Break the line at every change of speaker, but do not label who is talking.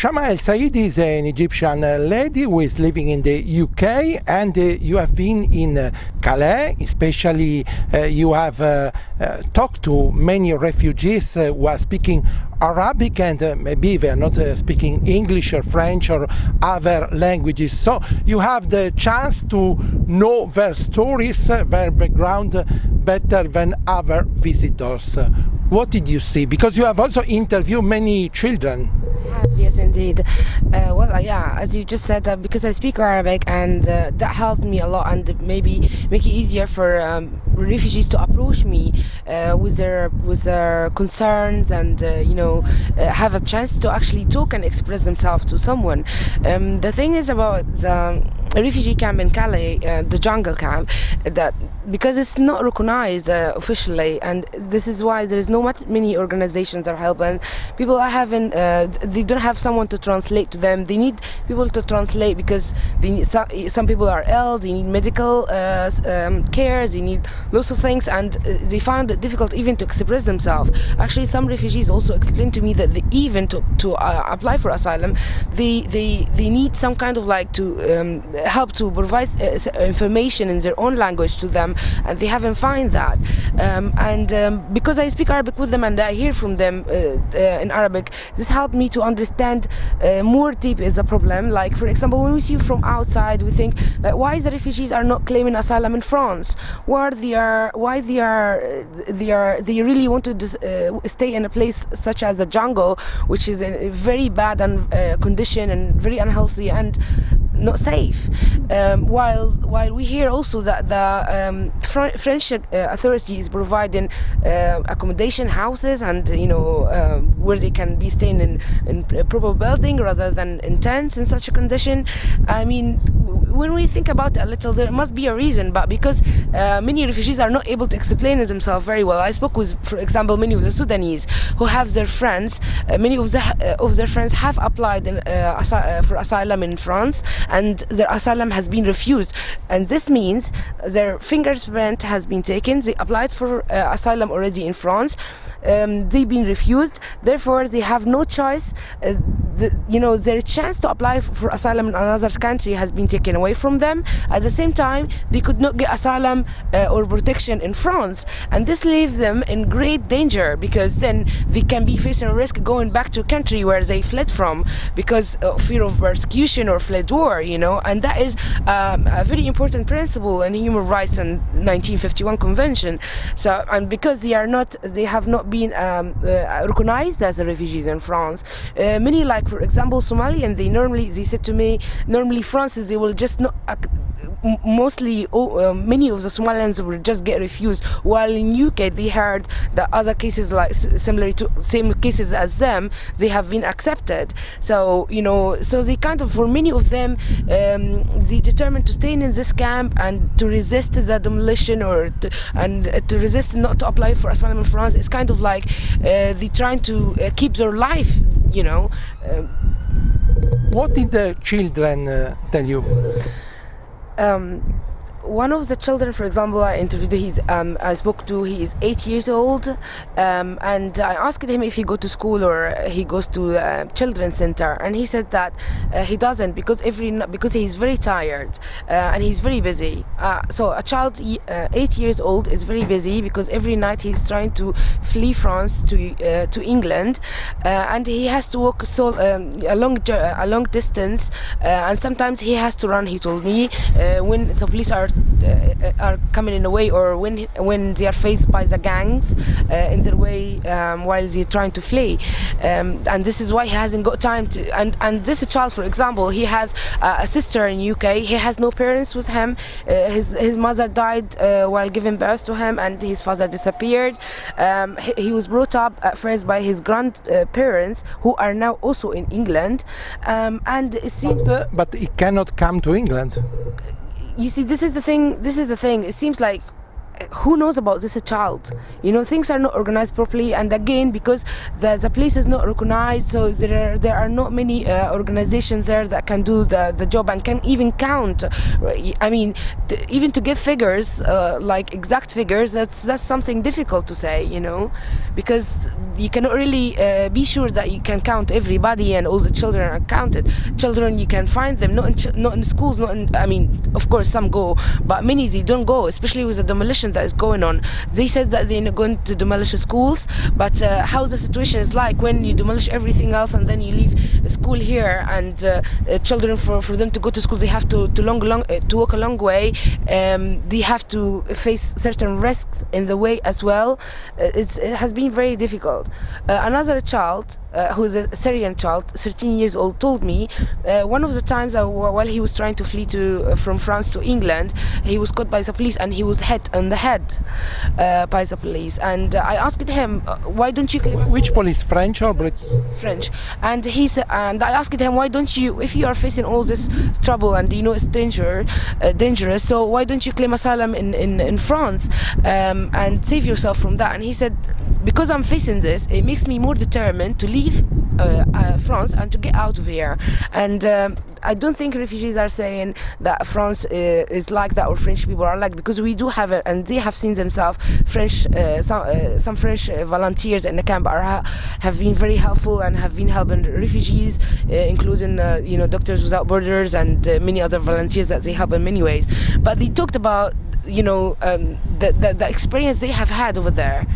Shama El Said is an Egyptian lady who is living in the UK, and you have been in Calais, especially you have talked to many refugees who are speaking Arabic, and maybe they are not speaking English or French or other languages. So you have the chance to know their stories, their background better than other visitors. What did you see? Because you have also interviewed many children.
Yes, indeed. Yeah, as you just said, because I speak Arabic, and that helped me a lot, and maybe make it easier for refugees to approach me with their concerns, and have a chance to actually talk and express themselves to someone. The thing is about the refugee camp in Calais, the jungle camp, that because it's not recognized officially, and this is why there is many organizations are helping. People are having they don't have someone to translate to them. They need people to translate because they need, some people are ill, they need medical care, they need lots of things, and they found it difficult even to express themselves. Actually, some refugees also explained to me that even to apply for asylum, they need some kind of to help to provide information in their own language to them, and they haven't found that. Because I speak Arabic with them and I hear from them in Arabic, this helped me to understand more deep is the problem. Like, for example, when we see from outside, we think like, why the refugees are not claiming asylum in France? Why they really want to stay in a place such as the jungle, which is in a very bad condition and very unhealthy and not safe. While we hear also that the French authority is providing accommodation houses, and where they can be staying in a proper building rather than in tents in such a condition. I mean, when we think about it a little, there must be a reason, but because many refugees are not able to explain themselves very well. I spoke with, for example, many of the Sudanese who have their friends. Many of their friends have applied for asylum in France, and their asylum has been refused. And this means their fingerprint has been taken. They applied for asylum already in France. They've been refused. Therefore, they have no choice. Their chance to apply for asylum in another country has been taken away from them. At the same time, they could not get asylum or protection in France, and this leaves them in great danger, because then they can be facing a risk going back to a country where they fled from because of fear of persecution or fled war. And that is a very important principle in human rights and 1951 Convention. So, and because they have not been recognized as refugees in France. Many, like for example Somalian, they said to me, normally France, they will just not mostly many of the Somalians will just get refused, while in UK they heard that other cases like similar to same cases as them, they have been accepted. So so they kind of, for many of them, they determined to stay in this camp and to resist the demolition, or to resist not to apply for asylum in France. It's kind of like they trying to keep their life.
What did the children tell you?
One of the children, for example, I interviewed, I spoke to, he is 8 years old, and I asked him if he go to school or he goes to a children's center, and he said that he doesn't, because he's very tired and he's very busy. So a child 8 years old is very busy, because every night he's trying to flee France to England, and he has to walk a long distance, and sometimes he has to run. He told me when the police are coming in the way, or when they are faced by the gangs in their way while they're trying to flee, and this is why he hasn't got time to. And this child, for example, he has a sister in UK. He has no parents with him. His mother died while giving birth to him, and his father disappeared. He was brought up at first by his grandparents, who are now also in England, and it seems.
But he cannot come to England.
You see, this is the thing. It seems like who knows about this child? Things are not organized properly, and again, because the place is not recognized, so there are not many organizations there that can do the job and can even count. I mean, even to give figures, like exact figures, that's something difficult to say, because you cannot really be sure that you can count everybody and all the children are counted. Children, you can find them not in schools, I mean, of course some go, but many they don't go, especially with the demolition that is going on. They said that they're not going to demolish schools, but how the situation is like when you demolish everything else and then you leave a school here, and children, for them to go to school, they have to walk a long way. They have to face certain risks in the way as well. It has been very difficult. Another child, who is a Syrian child, 13 years old, told me one of the times while he was trying to flee from France to England, he was caught by the police and he was hit on the head by the police. And I asked him, why don't you...
Which police, French or British?
French. And I asked him, why don't you, if you are facing all this trouble and it's dangerous, so why don't you claim asylum in France and save yourself from that? And he said, because I'm facing this, it makes me more determined to leave France and to get out of here. And I don't think refugees are saying that France is like that or French people are like, because we do have it, and they have seen themselves. Some French volunteers in the camp have been very helpful and have been helping refugees, including Doctors Without Borders and many other volunteers that they help in many ways. But they talked about the experience they have had over there.